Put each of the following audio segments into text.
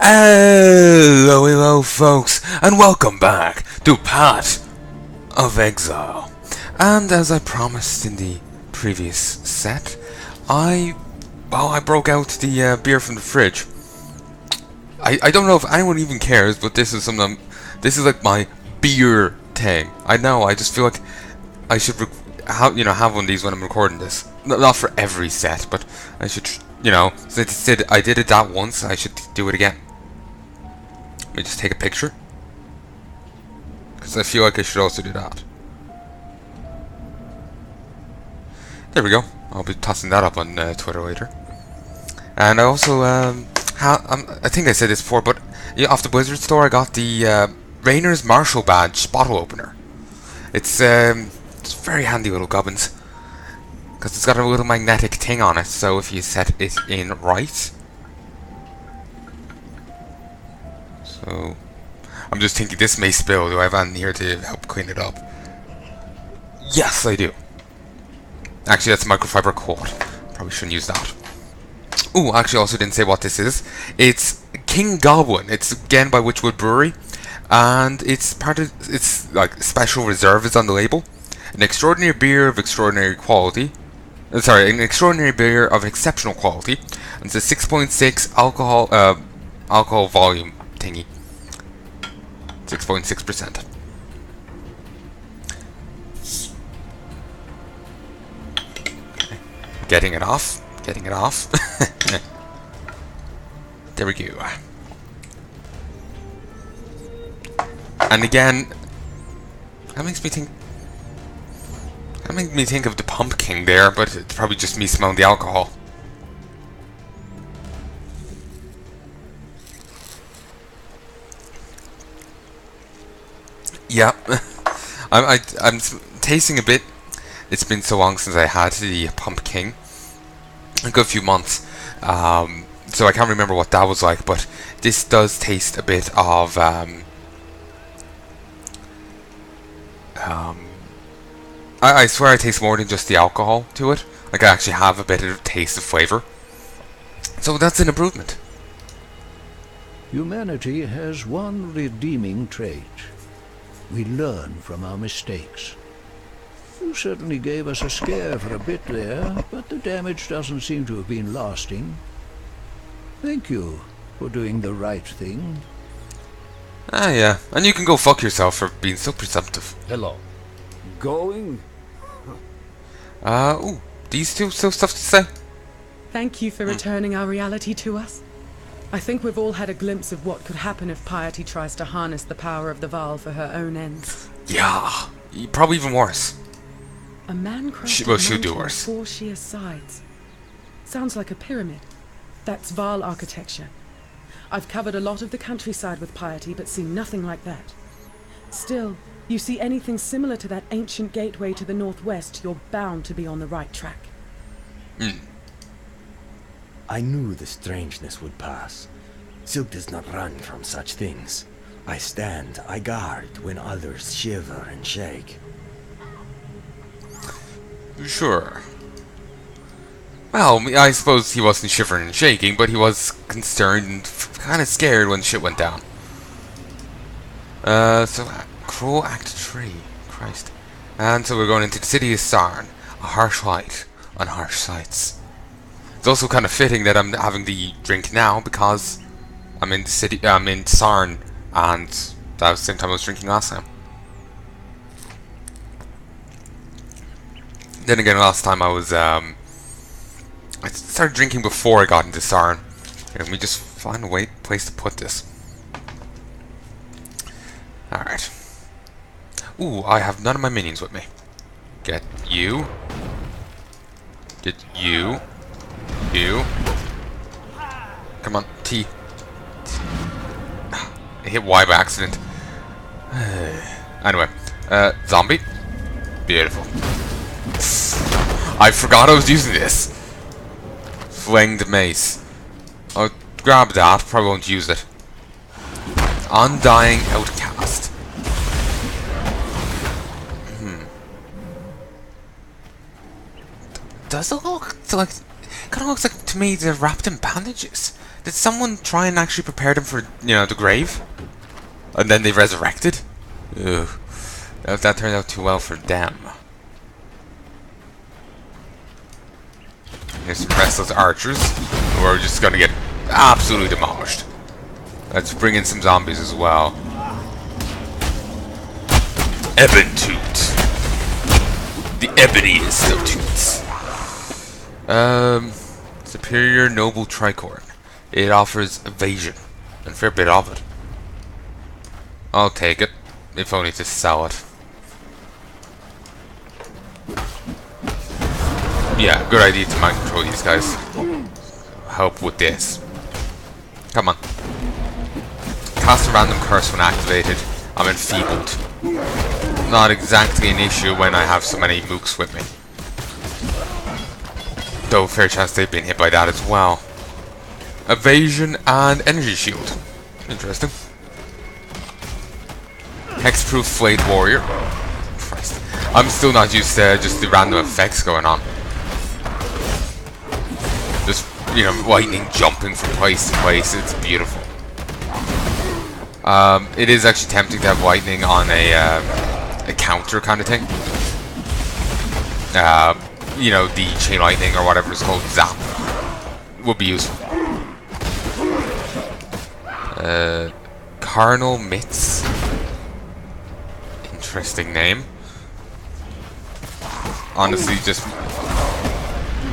Hello folks, and welcome back to part of Exile. And as I promised in the previous set, I broke out the beer from the fridge. I don't know if anyone even cares, but this is like my beer thing. I know, I just feel like I should have one of these when I'm recording this. Not for every set, but I should, since I did it that once, I should do it again. Let me just take a picture, because I feel like I should also do that. There we go. I'll be tossing that up on Twitter later. And I also, I think I said this before, but off the Blizzard store I got the Rainer's Marshall Badge bottle opener. It's very handy little gubbins, because it's got a little magnetic thing on it, so if you set it in right. So, I'm just thinking this may spill. Do I have anything here to help clean it up? Yes, I do. Actually, that's microfiber cord. Probably shouldn't use that. Ooh, actually, I also didn't say what this is. It's King Goblin. It's again by Witchwood Brewery, and it's like special reserve is on the label. An extraordinary beer of extraordinary quality. An extraordinary beer of exceptional quality. And it's a 6.6 alcohol volume thingy. 6.6%. Getting it off. There we go. And again, that makes me think of the pumpkin there, but it's probably just me smelling the alcohol. Yeah, I'm tasting a bit. It's been so long since I had the pumpkin, a good few months, so I can't remember what that was like. But this does taste a bit of I swear I taste more than just the alcohol to it. Like I actually have a bit of taste of flavor. So that's an improvement. Humanity has one redeeming trait. We learn from our mistakes. You certainly gave us a scare for a bit there, but the damage doesn't seem to have been lasting. Thank you for doing the right thing. Ah, yeah. And you can go fuck yourself for being so presumptive. Hello. Going? Ooh. These two still stuff to say? Thank you for returning our reality to us. I think we've all had a glimpse of what could happen if Piety tries to harness the power of the Vaal for her own ends. Yeah. Probably even worse. A man-crafted she'll do mountain with worse. 4 sheer sides. Sounds like a pyramid. That's Vaal architecture. I've covered a lot of the countryside with Piety, but seen nothing like that. Still, you see anything similar to that ancient gateway to the northwest, you're bound to be on the right track. I knew the strangeness would pass. Silk does not run from such things. I stand, I guard, when others shiver and shake. Sure. Well, I suppose he wasn't shivering and shaking, but he was concerned and kind of scared when shit went down. Cruel Act 3. Christ. And so we're going into the city of Sarn. A harsh light on harsh sights. It's also kind of fitting that I'm having the drink now, because I'm in the city, I'm in Sarn, and that was the same time I was drinking last time. Then again, last time I was, I started drinking before I got into Sarn. Let me just find a place to put this. Alright. Ooh, I have none of my minions with me. Get you. Get you. You. Come on, T. I hit Y by accident. Anyway, zombie. Beautiful. I forgot I was using this. Flinged mace. I'll grab that, probably won't use it. Undying Outcast. Does it look like... Kind of looks like to me they're wrapped in bandages. Did someone try and actually prepare them for, you know, the grave? And then they resurrected? Ugh. That turned out too well for them. Here's some restless archers, who are just gonna get absolutely demolished. Let's bring in some zombies as well. Ebontoot. The eboniest of toots. Superior Noble Tricorn. It offers evasion, and a fair bit of it. I'll take it, if only to sell it. Yeah, good idea to mind control these guys. Help with this. Come on. Cast a random curse when activated. I'm enfeebled. Not exactly an issue when I have so many mooks with me. Though fair chance they've been hit by that as well. Evasion and energy shield. Interesting. Hexproof Flayed Warrior. Christ. I'm still not used to just the random effects going on. Just, you know, lightning jumping from place to place. It's beautiful. It is actually tempting to have lightning on a counter kind of thing. You know, the chain lightning or whatever it's called, zap, would be useful. Carnal Mitts. Interesting name. Honestly, just,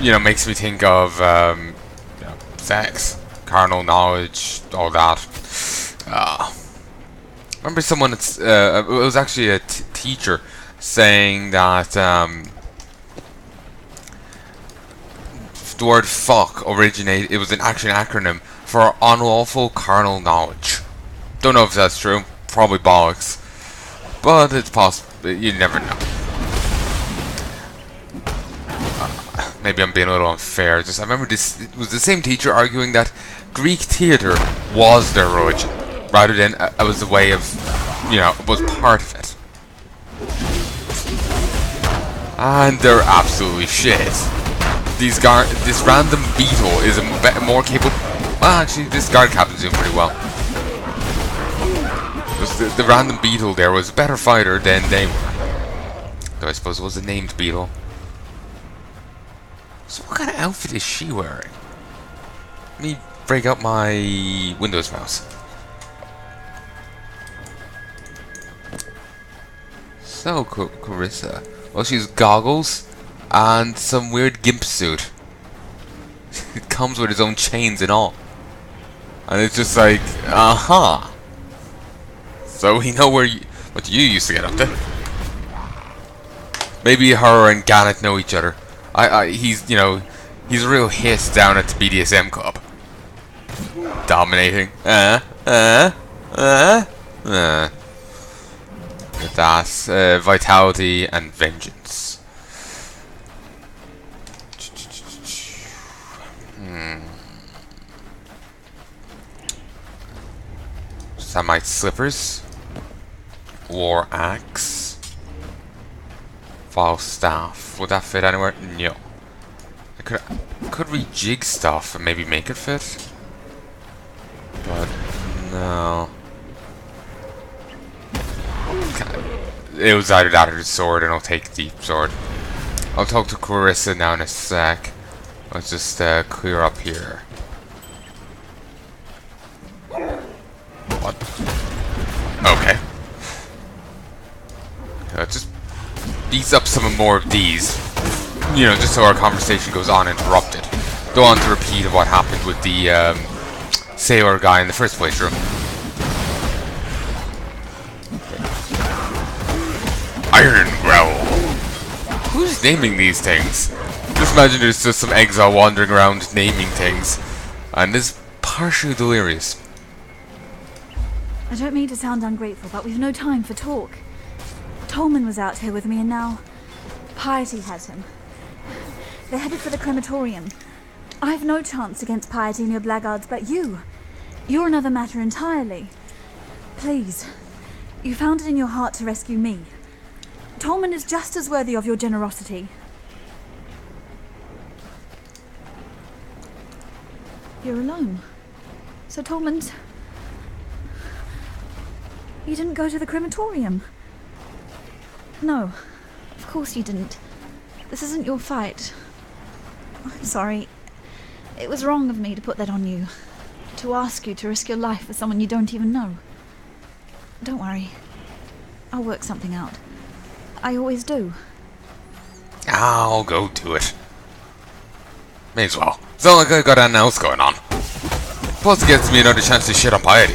you know, makes me think of you know, sex, carnal knowledge, all that. Remember someone, it was actually a teacher saying that the word fuck originated, it was actually an acronym for unlawful carnal knowledge. Don't know if that's true, probably bollocks, but it's possible, you never know. Maybe I'm being a little unfair, just I remember this, it was the same teacher arguing that Greek theatre was their religion, rather than it was a way of, you know, it was part of it. And they're absolutely shit. This random beetle is a more capable. Well, actually, this guard captain's doing pretty well. The random beetle there was a better fighter than they were. Though I suppose it was a named beetle. So what kind of outfit is she wearing? Let me break out my Windows mouse. So, Carissa. Well, she's goggles and some weird gimp suit. It comes with its own chains and all. And it's just like, aha. So we know what you used to get up to. Maybe her and Gannet know each other. He's, you know, he's a real hiss down at the BDSM club. Dominating. With that, vitality and vengeance. Samite slippers. War axe. False staff. Would that fit anywhere? No. I could rejig stuff and maybe make it fit. But no. It was either that or the sword, and I'll take the sword. I'll talk to Carissa now in a sec. Let's just clear up here. What? Okay. Let's just beat up some more of these. You know, just so our conversation goes uninterrupted. Go on to repeat of what happened with the sailor guy in the first playthrough. Iron Growl. Who's naming these things? Just imagine there's just some exile wandering around naming things. And is partially delirious. I don't mean to sound ungrateful, but we've no time for talk. Tolman was out here with me and now Piety has him. They're headed for the crematorium. I've no chance against Piety and your blackguards, but you're another matter entirely. Please, you found it in your heart to rescue me. Tolman is just as worthy of your generosity. You're alone. So Tolman's... You didn't go to the crematorium? No, of course you didn't. This isn't your fight. I'm sorry. It was wrong of me to put that on you. To ask you to risk your life for someone you don't even know. Don't worry. I'll work something out. I always do. I'll go do it. May as well. It's not like I got anything else going on. Plus it gets me another chance to shit on piety.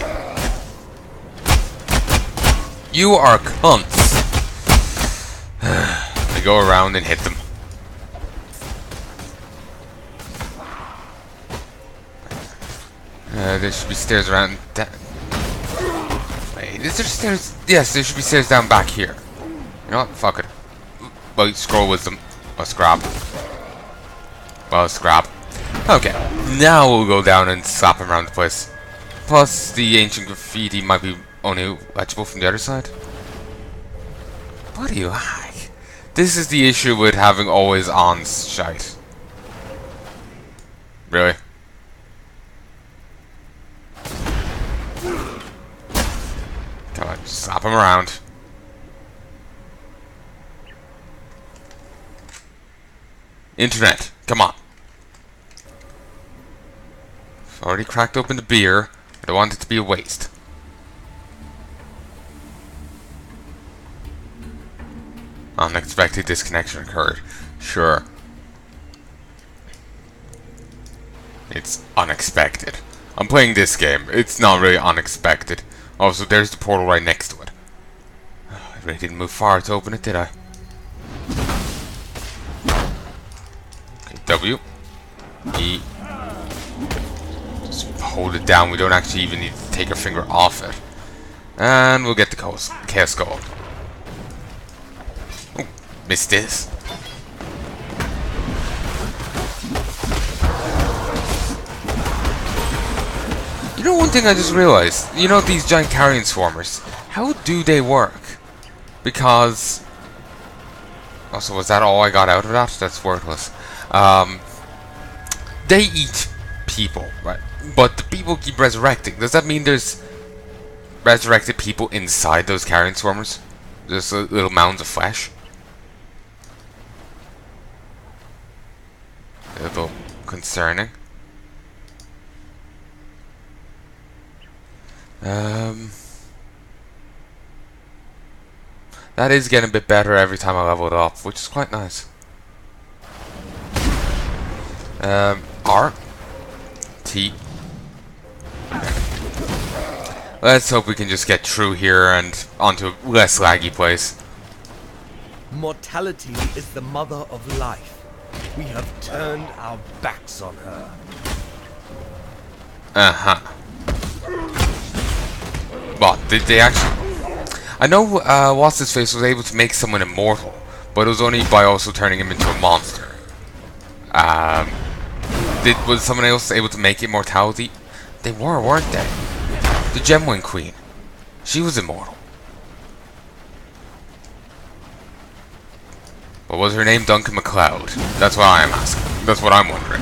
You are cunts. I go around and hit them. There should be stairs around. Wait, is there stairs? Yes, there should be stairs down back here. You know what? Fuck it. Well, scroll wisdom. Or scrap. Well, scrap. Okay, now we'll go down and slap him around the place. Plus, the ancient graffiti might be only legible from the other side. What do you like? This is the issue with having always on shite. Really? Come on, slap him around. Internet, come on. I've already cracked open the beer. I don't want it to be a waste. Unexpected disconnection occurred. Sure. It's unexpected. I'm playing this game. It's not really unexpected. Also, there's the portal right next to it. I really didn't move far to open it, did I? Okay, W. E. Just hold it down. We don't actually even need to take our finger off it. And we'll get the Chaos Gold. Oh, missed this. You know one thing I just realized? You know these giant carrion swarmers? How do they work? Because... Also, was that all I got out of that? That's worthless. They eat people, right? But the people keep resurrecting. Does that mean there's resurrected people inside those carrion swarmers? Just little mounds of flesh? A little concerning. That is getting a bit better every time I level it up, which is quite nice. R. T. Let's hope we can just get through here and onto a less laggy place. Mortality is the mother of life. We have turned our backs on her. Uh-huh. But did they actually... I know what's his face was able to make someone immortal, but it was only by also turning him into a monster. Was someone else able to make immortality? They were, weren't they? The Gemwing Queen. She was immortal. But was her name Duncan MacLeod? That's what I am asking. That's what I'm wondering.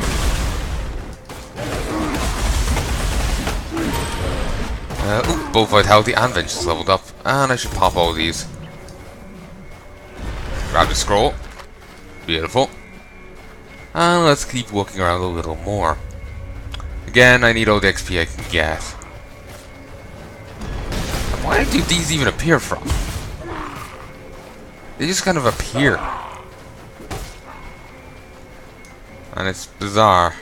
Ooh, both Vitality and Vengeance leveled up. And I should pop all these. Grab the scroll. Beautiful. And let's keep looking around a little more. Again, I need all the XP I can get. Where do these even appear from? They just kind of appear. And it's bizarre.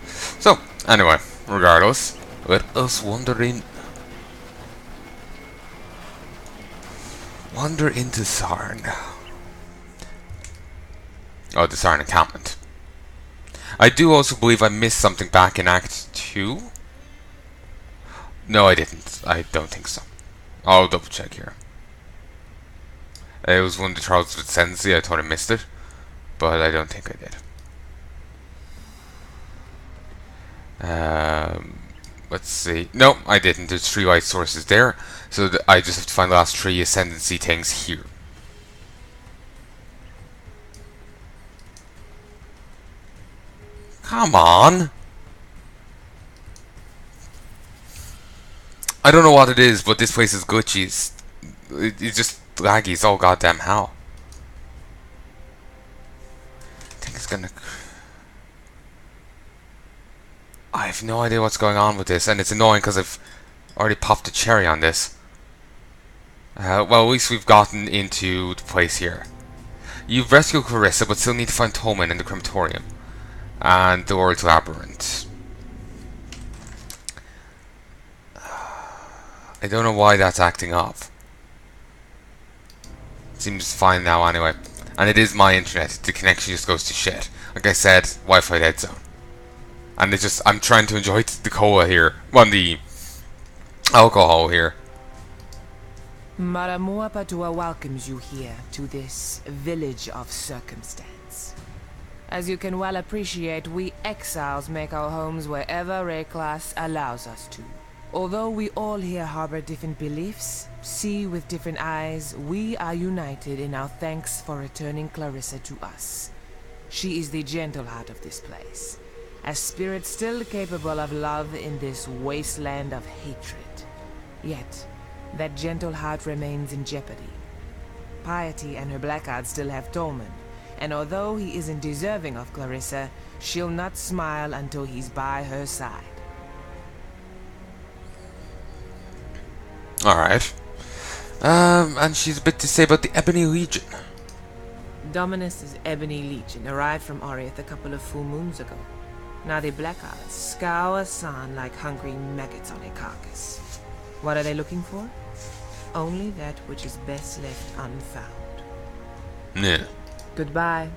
So, anyway, regardless, let us wander into Sarn. Oh, the Sarn encampment. I do also believe I missed something back in Act 2. No, I didn't. I don't think so. I'll double check here. It was one of the Trials of Ascendancy. I thought I missed it, but I don't think I did. Let's see. No, I didn't. There's 3 light sources there, so I just have to find the last 3 Ascendancy things here. Come on! I don't know what it is, but this place is glitchy. It's just laggy. It's all goddamn hell. I think it's gonna... I have no idea what's going on with this, and it's annoying because I've already popped a cherry on this. Well, at least we've gotten into the place here. You've rescued Clarissa, but still need to find Tolman in the crematorium and the World's Labyrinth. I don't know why that's acting up. Seems fine now anyway. And it is my internet. The connection just goes to shit. Like I said, Wi-Fi dead zone. And it's just, I'm trying to enjoy the cola here. Well, the alcohol here. Maramua Patua welcomes you here to this village of circumstance. As you can well appreciate, we exiles make our homes wherever Rayclass allows us to. Although we all here harbor different beliefs, see with different eyes, we are united in our thanks for returning Clarissa to us. She is the gentle heart of this place, a spirit still capable of love in this wasteland of hatred. Yet, that gentle heart remains in jeopardy. Piety and her blackguards still have Tolman, and although he isn't deserving of Clarissa, she'll not smile until he's by her side. Alright. And she's a bit to say about the Ebony Legion. Dominus's Ebony Legion arrived from Oriath a couple of full moons ago. Now the blackguards scour Sarn like hungry maggots on a carcass. What are they looking for? Only that which is best left unfound. Yeah. Goodbye.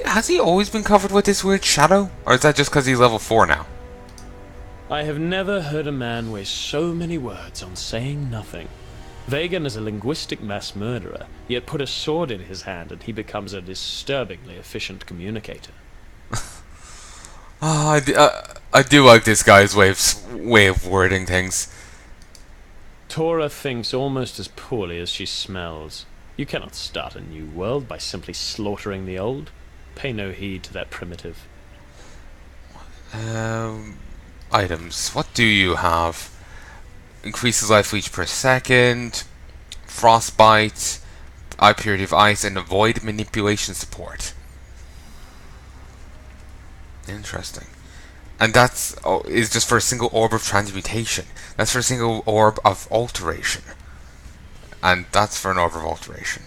Has he always been covered with this weird shadow? Or is that just because he's level 4 now? I have never heard a man waste so many words on saying nothing. Vagan is a linguistic mass murderer, yet put a sword in his hand and he becomes a disturbingly efficient communicator. I do like this guy's way of wording things. Tora thinks almost as poorly as she smells. You cannot start a new world by simply slaughtering the old. Pay no heed to that primitive. Items. What do you have? Increases life leech per second, frostbite, eye purity of ice, and avoid manipulation support. Interesting. And that's is just for a single orb of transmutation. That's for a single orb of alteration. And that's for an orb of alteration.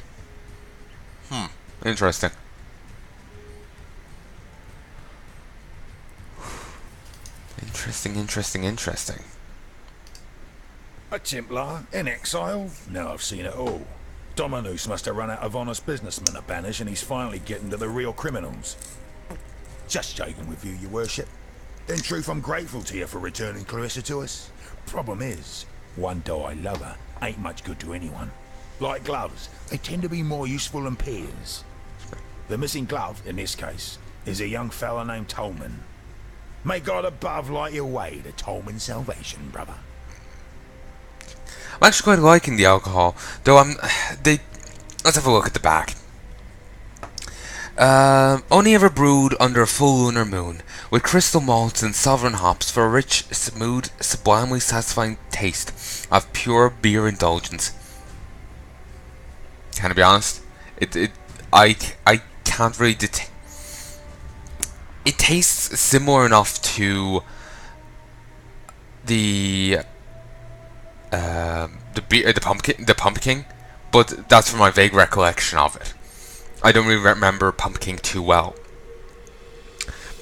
Interesting. Interesting. A Templar? In exile? Now I've seen it all. Dominus must have run out of honest businessmen to banish, and he's finally getting to the real criminals. Just joking with you, your worship. In truth, I'm grateful to you for returning Clarissa to us. Problem is, one die lover ain't much good to anyone. Like gloves, they tend to be more useful than peers. The missing glove, in this case, is a young fella named Tolman. May God above light your way to Tolman's salvation, brother. I'm actually quite liking the alcohol, though let's have a look at the back. Only ever brewed under a full lunar moon, with crystal malts and sovereign hops for a rich, smooth, sublimely satisfying taste of pure beer indulgence. Can I be honest? I can't really it tastes similar enough to the pumpkin, but that's from my vague recollection of it. I don't really remember pumpkin too well,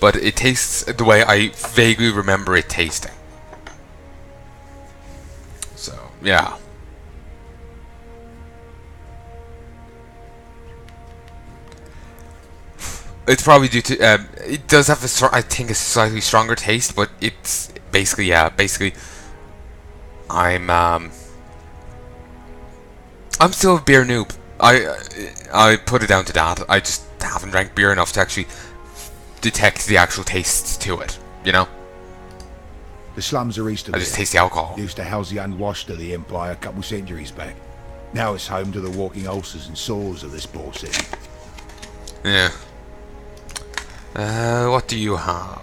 but it tastes the way I vaguely remember it tasting. So yeah. It's probably due to it does have I think a slightly stronger taste, but it's basically I'm still a beer noob. I put it down to that. I just haven't drank beer enough to actually detect the actual tastes to it, you know? The slums are east of I just taste the alcohol. Used to house the unwashed of the Empire a couple centuries back. Now it's home to the walking ulcers and sores of this poor city. Yeah. What do you have?